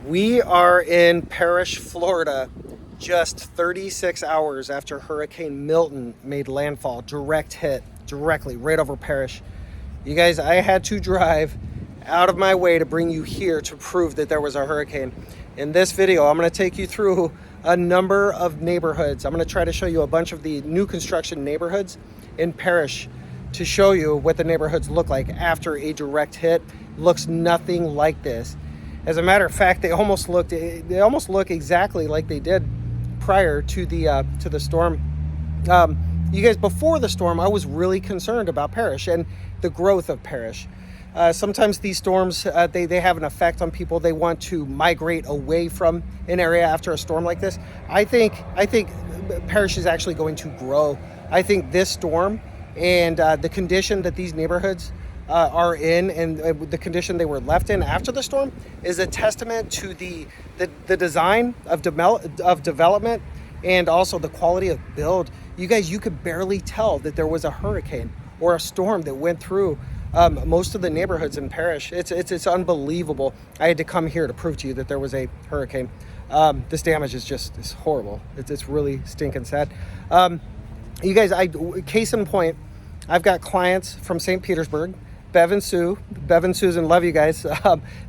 We are in Parrish, Florida, just 36 hours after Hurricane Milton made landfall. Direct hit, directly right over Parrish. You guys, I had to drive out of my way to bring you here to prove that there was a hurricane. In this video, I'm going to take you through a number of neighborhoods. I'm going to try to show you a bunch of the new construction neighborhoods in Parrish to show you what the neighborhoods look like after a direct hit. Looks nothing like this. As a matter of fact, they almost look exactly like they did prior to the storm. You guys, before the storm, I was really concerned about Parrish and the growth of Parrish. Sometimes these storms, they have an effect on people. They want to migrate away from an area after a storm like this. I think Parrish is actually going to grow. I think this storm and the condition that these neighborhoods are in, and the condition they were left in after the storm, is a testament to the design of development and also the quality of build. You guys, you could barely tell that there was a hurricane or a storm that went through most of the neighborhoods in Parrish. It's unbelievable. I had to come here to prove to you that there was a hurricane. This damage is horrible. It's really stinking sad. You guys, case in point, I've got clients from St. Petersburg, Bev and Susan, love you guys.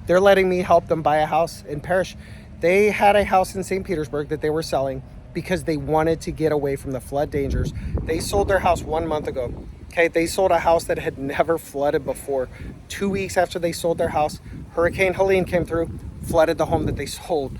They're letting me help them buy a house in Parrish. They had a house in St. Petersburg that they were selling because they wanted to get away from the flood dangers. They sold their house 1 month ago. Okay, they sold a house that had never flooded before. 2 weeks after they sold their house, Hurricane Helene came through, flooded the home that they sold.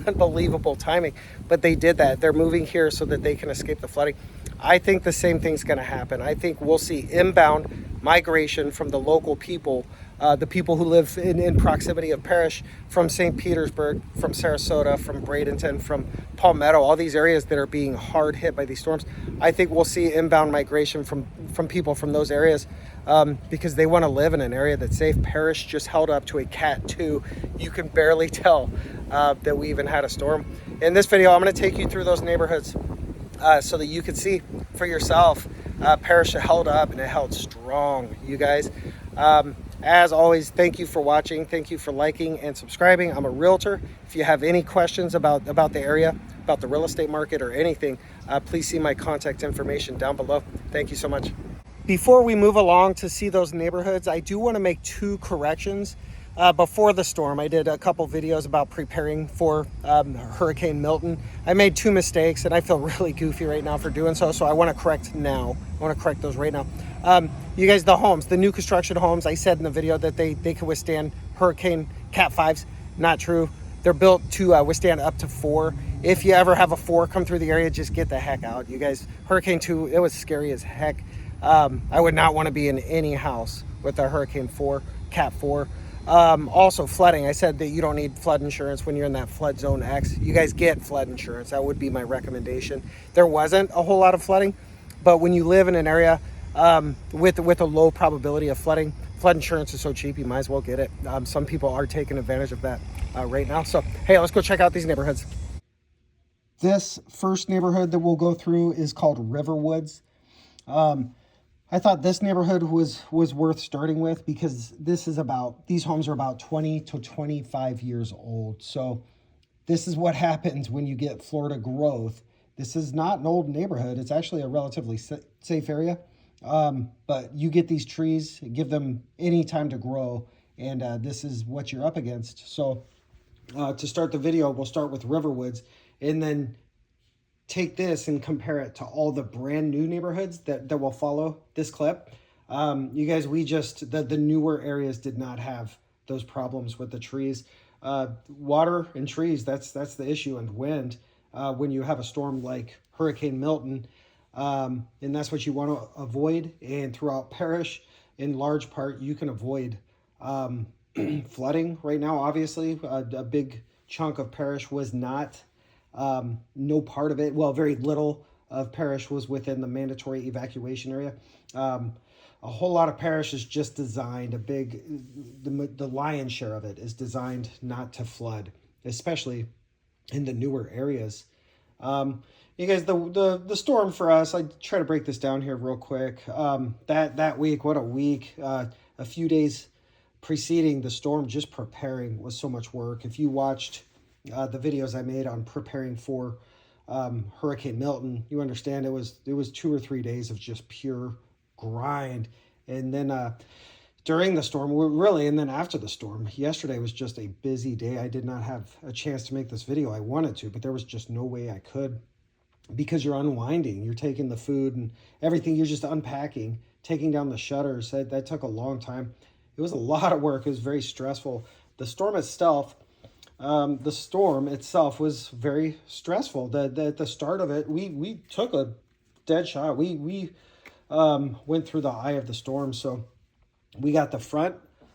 Unbelievable timing, but they did that. They're moving here so that they can escape the flooding. I think the same thing's going to happen. I think we'll see inbound migration from the local people, the people who live in proximity of Parrish, from St. Petersburg, from Sarasota, from Bradenton, from Palmetto, all these areas that are being hard hit by these storms. I think we'll see inbound migration from people from those areas because they want to live in an area that's safe. Parrish just held up to a Cat 2. You can barely tell that we even had a storm. In this video, I'm going to take you through those neighborhoods so that you can see for yourself. Parrish held up and it held strong, you guys. As always, thank you for watching. Thank you for liking and subscribing. I'm a realtor. If you have any questions about the area, about the real estate market or anything, please see my contact information down below. Thank you so much. Before we move along to see those neighborhoods, I do want to make two corrections. Before the storm, I did a couple videos about preparing for Hurricane Milton. I made two mistakes and I feel really goofy right now for doing so I want to correct now. I want to correct those right now. You guys, the homes, the new construction homes, I said in the video that they could withstand Hurricane Cat 5s. Not true. They're built to withstand up to 4. If you ever have a 4 come through the area, just get the heck out. You guys, Hurricane 2, it was scary as heck. I would not want to be in any house with a Hurricane 4, Cat 4. Also flooding. I said that you don't need flood insurance when you're in that flood zone X. You guys get flood insurance. That would be my recommendation. There wasn't a whole lot of flooding, but when you live in an area with a low probability of flooding, flood insurance is so cheap, you might as well get it. Some people are taking advantage of that right now. So, hey, let's go check out these neighborhoods. This first neighborhood that we'll go through is called Riverwoods. I thought this neighborhood was worth starting with because these homes are about 20 to 25 years old. So this is what happens when you get Florida growth. This is not an old neighborhood. It's actually a relatively safe area. But you get these trees, give them any time to grow, and this is what you're up against. So to start the video, we'll start with Riverwoods and then take this and compare it to all the brand new neighborhoods that will follow this clip. You guys, the newer areas did not have those problems with the trees. Water and trees, that's the issue, and wind when you have a storm like Hurricane Milton. And that's what you want to avoid. And throughout Parrish, in large part, you can avoid flooding right now. Obviously, a big chunk of Parrish was not. No part of it, well, very little of Parrish was within the mandatory evacuation area. A whole lot of Parrish is just designed, the lion's share of it is designed not to flood, especially in the newer areas. You guys, the storm for us, I try to break this down here real quick. That week, what a week, a few days preceding the storm, just preparing was so much work. If you watched the videos I made on preparing for Hurricane Milton, you understand it was 2 or 3 days of just pure grind. And then during the storm, and then after the storm, yesterday was just a busy day. I did not have a chance to make this video. I wanted to, but there was just no way I could, because you're unwinding, you're taking the food and everything, you're just unpacking, taking down the shutters. That took a long time. It was a lot of work. It was very stressful. The storm itself was very stressful. At the start of it, we took a dead shot. We went through the eye of the storm. So we got the front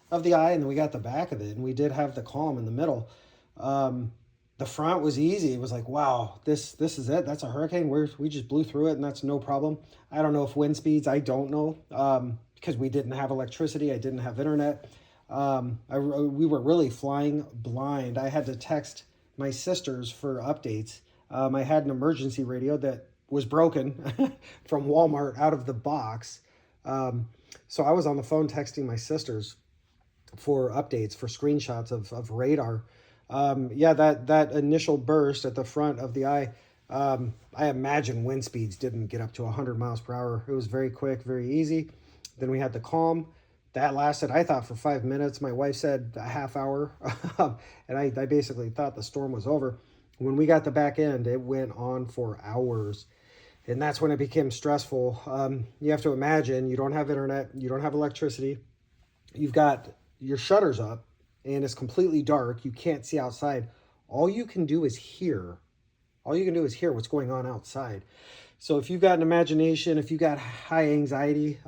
of the eye and then we got the back of it. And we did have the calm in the middle. The front was easy. It was like, wow, this is it. That's a hurricane. We just blew through it and that's no problem. I don't know if wind speeds, I don't know, because we didn't have electricity. I didn't have internet. We were really flying blind. I had to text my sisters for updates. I had an emergency radio that was broken from Walmart out of the box. So I was on the phone texting my sisters for updates, for screenshots of radar. That initial burst at the front of the eye, I imagine wind speeds didn't get up to 100 miles per hour. It was very quick, very easy. Then we had the calm. That lasted, I thought, for 5 minutes. My wife said a half hour. And I basically thought the storm was over. When we got the back end, it went on for hours. And that's when it became stressful. You have to imagine, you don't have internet, you don't have electricity. You've got your shutters up and it's completely dark. You can't see outside. All you can do is hear. All you can do is hear what's going on outside. So if you've got an imagination, if you got high anxiety,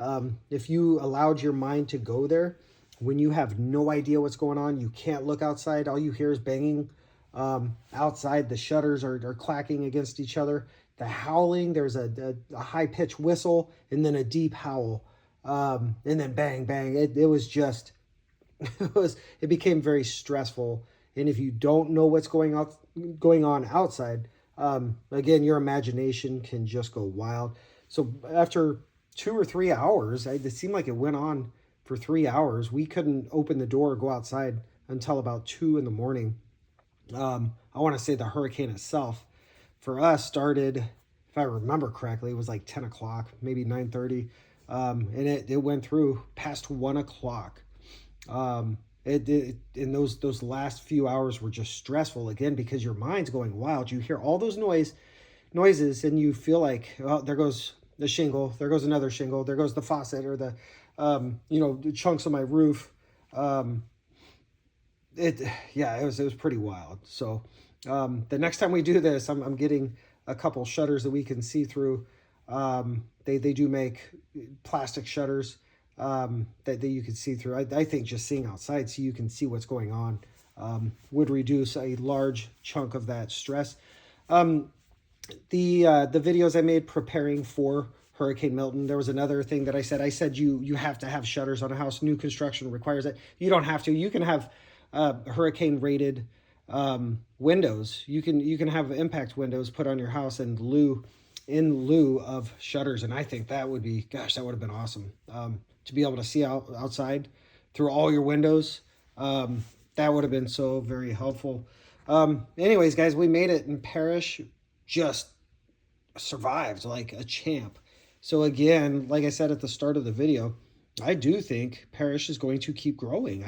if you allowed your mind to go there, when you have no idea what's going on, you can't look outside, all you hear is banging outside. The shutters are clacking against each other. The howling, there's a high-pitched whistle and then a deep howl, and then bang, bang. It was just, it became very stressful. And if you don't know what's going on outside, again, your imagination can just go wild. So after 2 or 3 hours, it seemed like it went on for 3 hours. We couldn't open the door or go outside until about 2 in the morning. I want to say the hurricane itself for us started, if I remember correctly, it was like 10 o'clock, maybe 9:30. And it went through past 1 o'clock. And those last few hours were just stressful, again, because your mind's going wild. You hear all those noises and you feel like, oh, there goes the shingle, there goes another shingle, there goes the faucet or the chunks of my roof. It was pretty wild. So the next time we do this, I'm getting a couple shutters that we can see through. They do make plastic shutters that you can see through. I think just seeing outside so you can see what's going on would reduce a large chunk of that stress. The videos I made preparing for Hurricane Milton, there was another thing that I said you have to have shutters on a house. New construction requires it. You don't have to. You can have hurricane rated windows. You can have impact windows put on your house in lieu of shutters. And I think that would be, gosh, that would have been awesome. To be able to see outside through all your windows. That would have been so very helpful. Anyways, guys, we made it, and Parrish just survived like a champ. So again, like I said at the start of the video, I do think Parrish is going to keep growing.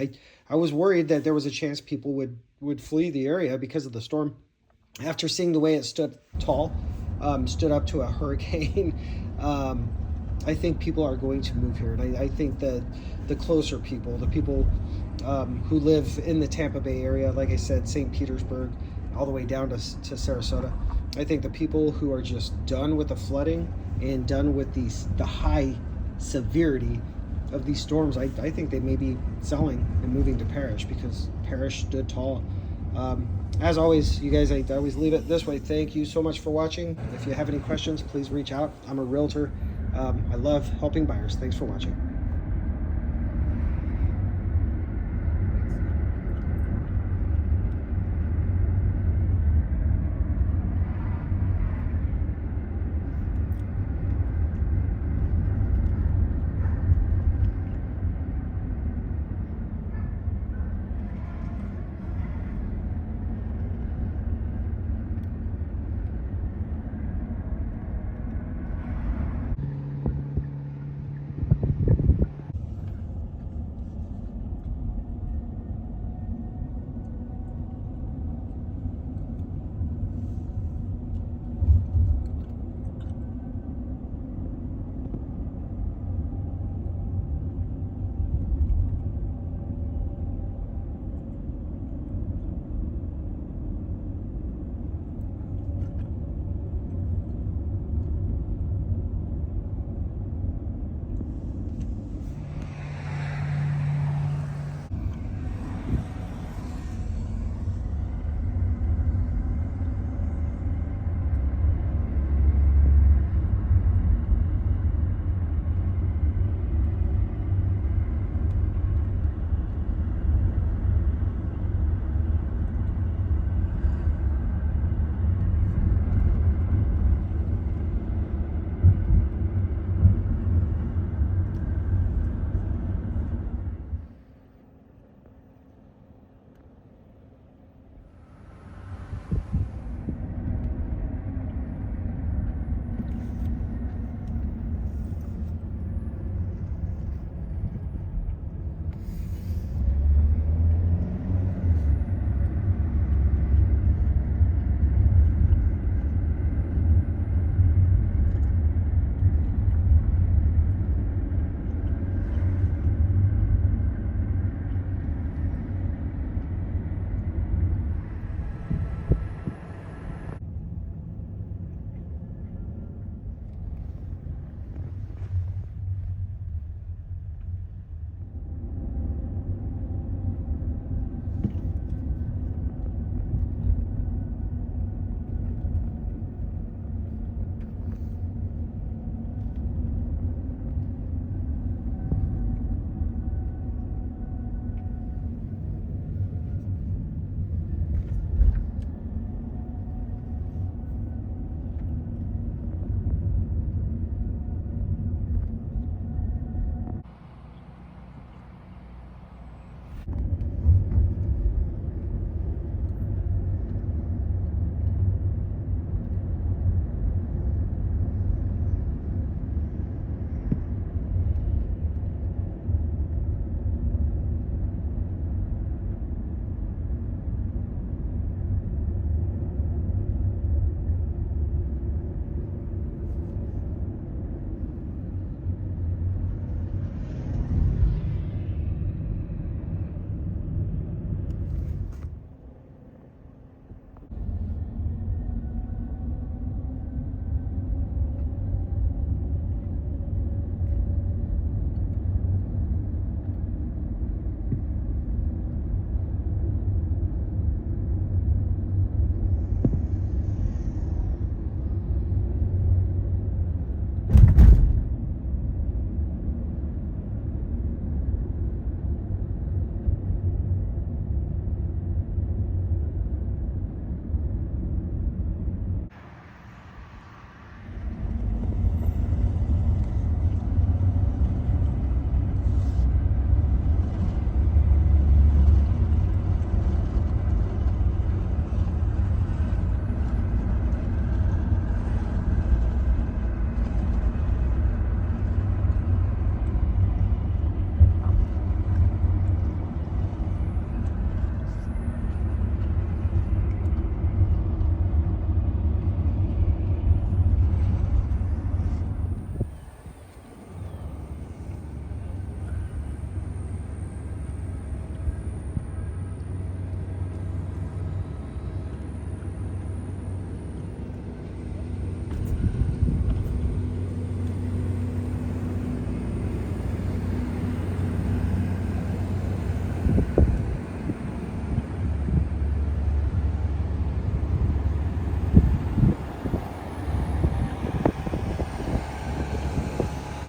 I was worried that there was a chance people would flee the area because of the storm. After seeing the way it stood up to a hurricane, I think people are going to move here. And I think that the closer people, the people who live in the Tampa Bay area, like I said, St. Petersburg, all the way down to Sarasota, I think the people who are just done with the flooding and done with the high severity of these storms, I think they may be selling and moving to Parrish because Parrish stood tall. As always, you guys, I always leave it this way. Thank you so much for watching. If you have any questions, please reach out. I'm a realtor. I love helping buyers. Thanks for watching.